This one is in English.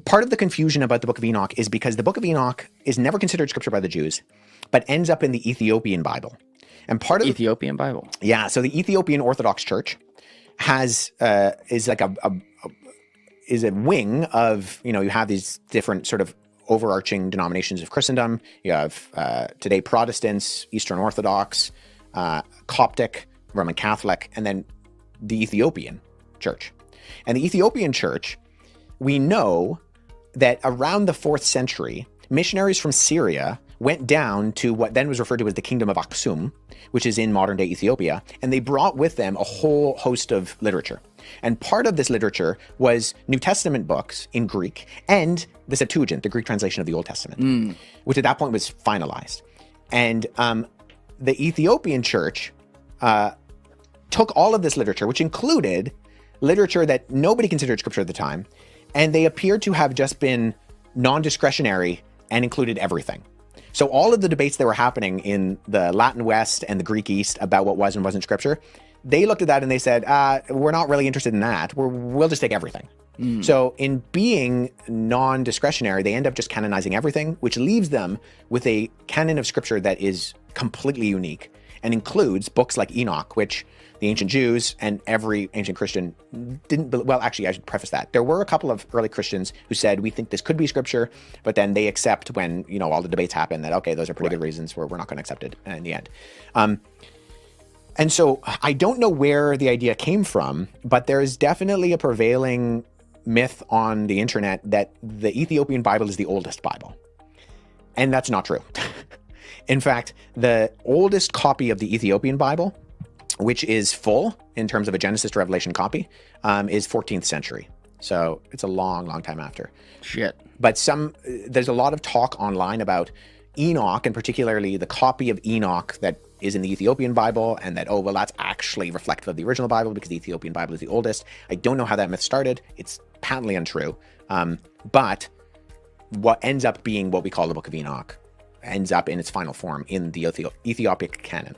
part of the confusion about the Book of Enoch is because the Book of Enoch is never considered scripture by the Jews, but ends up in the Ethiopian Bible. And part of Ethiopian Bible. Yeah, so the Ethiopian Orthodox Church has is like is a wing of, you have these different sort of overarching denominations of Christendom. You have today Protestants, Eastern Orthodox, Coptic, Roman Catholic, and then the Ethiopian Church. And the Ethiopian Church, we know that around the 4th century, missionaries from Syria went down to what then was referred to as the Kingdom of Aksum, which is in modern-day Ethiopia, and they brought with them a whole host of literature. And part of this literature was New Testament books in Greek and the Septuagint, the Greek translation of the Old Testament, which at that point was finalized. And the Ethiopian Church took all of this literature, which included literature that nobody considered scripture at the time, and they appeared to have just been non-discretionary and included everything. So all of the debates that were happening in the Latin West and the Greek East about what was and wasn't scripture, they looked at that and they said, we're not really interested in that. We'll just take everything. So in being non-discretionary, they end up just canonizing everything, which leaves them with a canon of scripture that is completely unique and includes books like Enoch, which the ancient Jews and every ancient Christian didn't believe. Well, actually, I should preface that. There were a couple of early Christians who said, we think this could be scripture, but then they accept when, all the debates happen that, okay, those are pretty good reasons we're not going to accept it in the end. And so I don't know where the idea came from, but there is definitely a prevailing myth on the internet that the Ethiopian Bible is the oldest Bible. And that's not true. In fact, the oldest copy of the Ethiopian Bible, which is full in terms of a Genesis to Revelation copy, is 14th century. So it's a long, long time after. Shit. But there's a lot of talk online about Enoch, and particularly the copy of Enoch that is in the Ethiopian Bible, and that, that's actually reflective of the original Bible because the Ethiopian Bible is the oldest. I don't know how that myth started. It's patently untrue. But what ends up being what we call the Book of Enoch ends up in its final form in the Ethiopic canon.